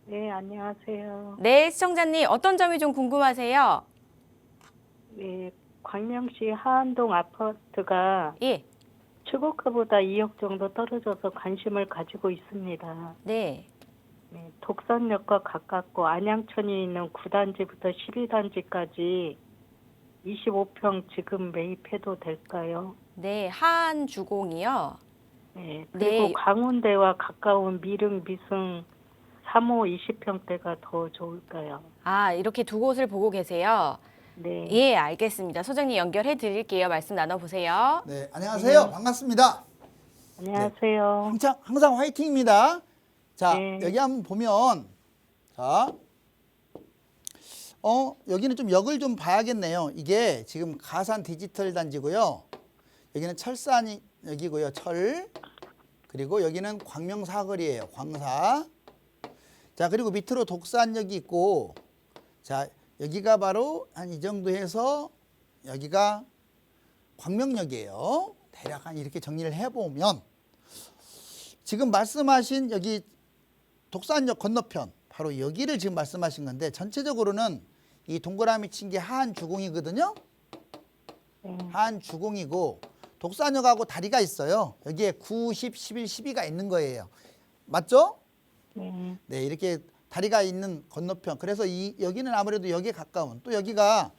네, 안녕하세요. 네, 시청자님 어떤 점이 좀 궁금하세요? 네, 광명시 하안동 아파트가 예, 최고가보다 2억 정도 떨어져서 관심을 가지고 있습니다. 네. 네, 독산역과 가깝고 안양천이 있는 9단지부터 12단지까지 25평 지금 매입해도 될까요? 네, 하안주공이요. 네, 그리고 네. 강원대와 가까운 미릉, 미승 3호 20평대가 더 좋을까요? 아, 이렇게 두 곳을 보고 계세요. 네. 예, 알겠습니다. 소장님 연결해 드릴게요. 말씀 나눠보세요. 네, 안녕하세요. 반갑습니다. 안녕하세요. 항상 화이팅입니다. 자, 네. 여기 한번 보면, 자, 여기는 좀 역을 좀 봐야겠네요. 이게 지금 가산 디지털 단지고요. 여기는 철산이 여기고요. 철. 그리고 여기는 광명 사거리예요. 광사. 자, 그리고 밑으로 독산역이 있고, 자, 여기가 바로 한 이 정도 해서 여기가 광명역이에요. 대략 한 이렇게 정리를 해보면, 지금 말씀하신 여기 독산역 건너편, 바로 여기를 지금 말씀하신 건데, 전체적으로는 이 동그라미 친 게 하안주공이거든요. 하안주공이고, 독산역하고 다리가 있어요. 여기에 9, 10, 11, 12가 있는 거예요. 맞죠? 네. 네, 이렇게 다리가 있는 건너편. 그래서 여기는 아무래도 여기에 가까운, 또 여기가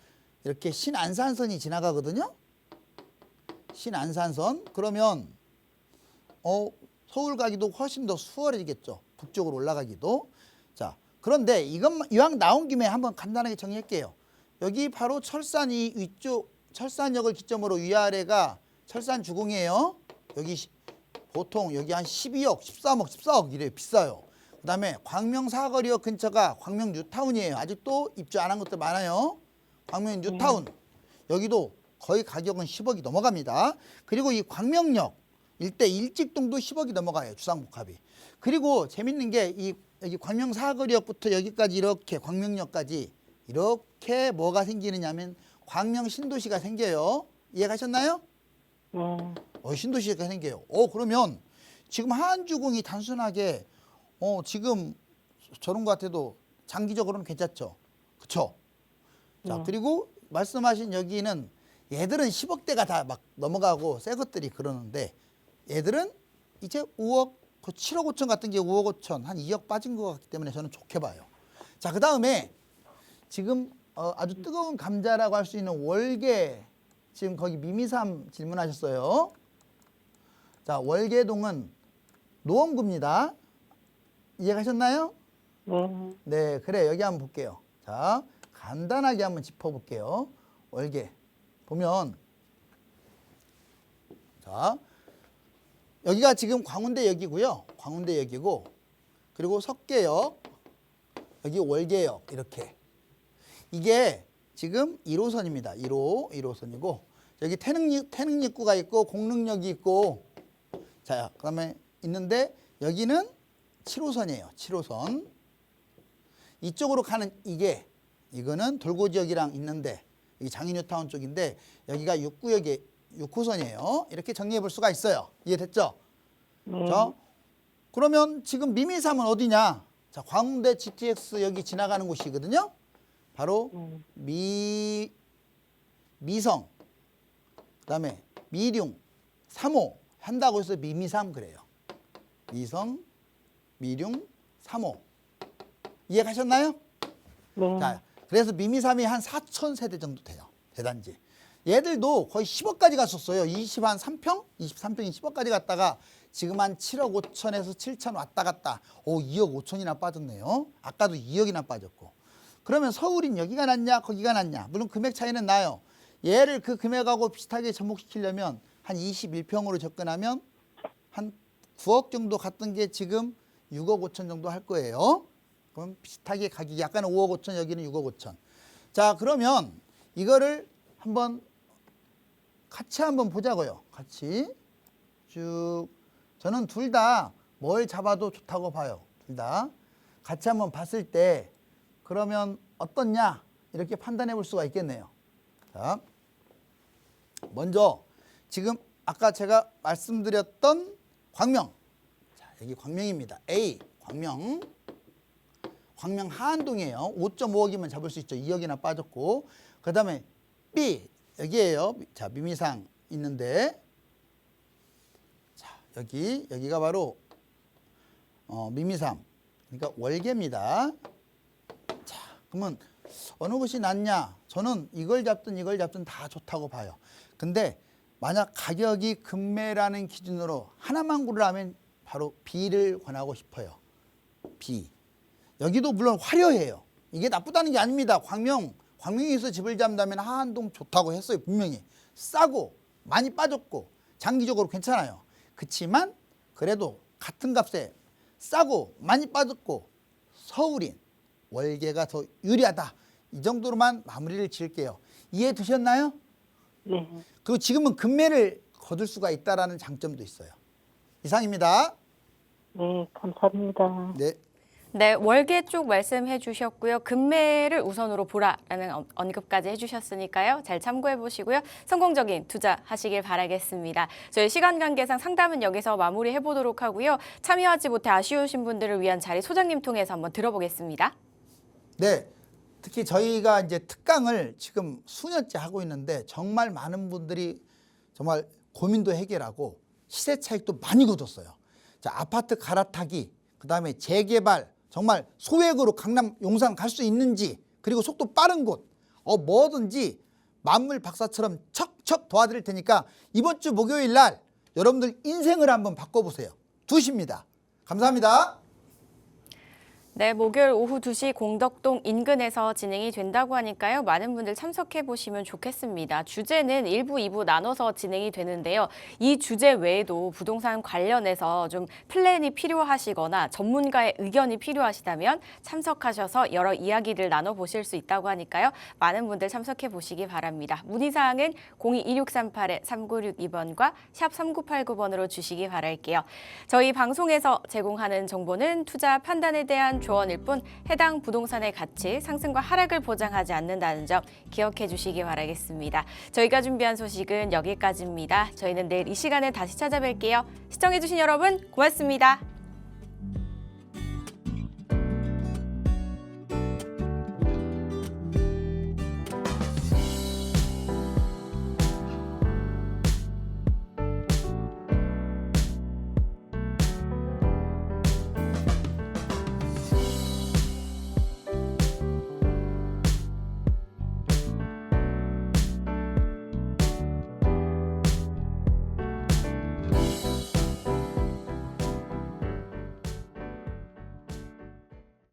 이렇게 신안산선이 지나가거든요. 신안산선. 그러면 서울 가기도 훨씬 더 수월해지겠죠. 북쪽으로 올라가기도. 자, 그런데 이왕 나온 김에 한번 간단하게 정리할게요. 여기 바로 철산이 위쪽, 철산역을 기점으로 위아래가 철산주공이에요. 여기 보통 여기 한 12억, 13억, 14억 이래요. 비싸요. 그 다음에 광명 사거리역 근처가 광명 뉴타운이에요. 아직도 입주 안 한 것들 많아요. 광명 뉴타운. 여기도 거의 가격은 10억이 넘어갑니다. 그리고 이 광명역 일대 일직동도 10억이 넘어가요. 주상복합이. 그리고 재밌는 게 여기 광명 사거리역부터 여기까지 이렇게 광명역까지 이렇게 뭐가 생기느냐면 광명 신도시가 생겨요. 이해가셨나요? 네. 신도시가 생겨요. 그러면 지금 하안주공이 단순하게 지금 저런 것 같아도 장기적으로는 괜찮죠. 그렇죠? 자, 그리고 말씀하신 여기는 얘들은 10억대가 다 막 넘어가고 새 것들이 그러는데, 얘들은 이제 5억, 7억 5천 같은 게 5억 5천, 한 2억 빠진 것 같기 때문에 저는 좋게 봐요. 자, 그 다음에 지금 아주 뜨거운 감자라고 할 수 있는 월계, 지금 거기 미미삼 질문하셨어요. 자, 월계동은 노원구입니다. 이해가셨나요? 네. 네, 그래. 여기 한번 볼게요. 자, 간단하게 한번 짚어볼게요. 월계 보면, 자, 여기가 지금 광운대역이고요. 광운대역이고, 그리고 석계역, 여기 월계역, 이렇게. 이게 지금 1호선입니다. 1호선이고, 여기 태릉역구가 있고 공릉역이 있고, 자, 그다음에 있는데 여기는 7호선이에요. 7호선. 이쪽으로 가는 이거는 돌고지역이랑 있는데, 이 장인뉴타운 쪽인데 여기가 6호선이에요. 이렇게 정리해 볼 수가 있어요. 이해됐죠? 네. 자, 그러면 지금 미미삼은 어디냐? 자, 광운대 GTX 여기 지나가는 곳이거든요. 바로 미성, 그다음에 미룡, 3호 한다고 해서 미미삼 그래요. 미성, 미룡, 3호. 이해가셨나요? 네. 자, 그래서 미미삼이 한 4,000세대 정도 돼요. 대단지. 얘들도 거의 10억까지 갔었어요. 23평? 23평이 10억까지 갔다가 지금 한 7억 5천에서 7천 왔다 갔다. 2억 5천이나 빠졌네요. 아까도 2억이나 빠졌고. 그러면 서울인 여기가 낫냐 거기가 낫냐. 물론 금액 차이는 나요. 얘를 그 금액하고 비슷하게 접목시키려면 한 21평으로 접근하면 한 9억 정도 갔던 게 지금 6억 5천 정도 할 거예요. 그럼 비슷하게 가격이 약간 5억 5천, 여기는 6억 5천. 자, 그러면 이거를 같이 한번 보자고요. 같이 쭉. 저는 둘 다 뭘 잡아도 좋다고 봐요. 둘 다 같이 한번 봤을 때 그러면 어떻냐 이렇게 판단해 볼 수가 있겠네요. 자, 먼저 지금 아까 제가 말씀드렸던 광명. 자, 여기 광명입니다. A 광명 하안동이에요. 5.5억이면 잡을 수 있죠. 2억이나 빠졌고. 그 다음에 B 여기에요. 자, 미미상 있는데, 자, 여기가 바로 미미삼, 그러니까 월계입니다. 자, 그러면 어느 것이 낫냐? 저는 이걸 잡든 다 좋다고 봐요. 근데 만약 가격이 급매라는 기준으로 하나만 고르라면 바로 B를 권하고 싶어요. B. 여기도 물론 화려해요. 이게 나쁘다는 게 아닙니다. 광명에서 집을 잡는다면 하안동 좋다고 했어요. 분명히. 싸고 많이 빠졌고 장기적으로 괜찮아요. 그렇지만 그래도 같은 값에 싸고 많이 빠졌고 서울인 월계가 더 유리하다. 이 정도로만 마무리를 지을게요. 이해 되셨나요? 네. 그리고 지금은 급매를 거둘 수가 있다는 장점도 있어요. 이상입니다. 네, 감사합니다. 네. 네, 월계 쪽 말씀해 주셨고요. 금매를 우선으로 보라라는 언급까지 해주셨으니까요. 잘 참고해 보시고요. 성공적인 투자하시길 바라겠습니다. 저희 시간 관계상 상담은 여기서 마무리해 보도록 하고요. 참여하지 못해 아쉬우신 분들을 위한 자리 소장님 통해서 한번 들어보겠습니다. 네. 특히 저희가 이제 특강을 지금 수년째 하고 있는데 정말 많은 분들이 정말 고민도 해결하고 시세 차익도 많이 거뒀어요. 자, 아파트 갈아타기, 그다음에 재개발, 정말 소액으로 강남 용산 갈 수 있는지, 그리고 속도 빠른 곳, 뭐든지 만물 박사처럼 척척 도와드릴 테니까 이번 주 목요일 날 여러분들 인생을 한번 바꿔보세요. 2시입니다. 감사합니다. 네, 목요일 오후 2시 공덕동 인근에서 진행이 된다고 하니까요. 많은 분들 참석해 보시면 좋겠습니다. 주제는 1부, 2부 나눠서 진행이 되는데요. 이 주제 외에도 부동산 관련해서 좀 플랜이 필요하시거나 전문가의 의견이 필요하시다면 참석하셔서 여러 이야기를 나눠보실 수 있다고 하니까요. 많은 분들 참석해 보시기 바랍니다. 문의사항은 02-2638-3962번과 샵 3989번으로 주시기 바랄게요. 저희 방송에서 제공하는 정보는 투자 판단에 대한 조언일 뿐 해당 부동산의 가치, 상승과 하락을 보장하지 않는다는 점 기억해 주시기 바라겠습니다. 저희가 준비한 소식은 여기까지입니다. 저희는 내일 이 시간에 다시 찾아뵐게요. 시청해 주신 여러분 고맙습니다.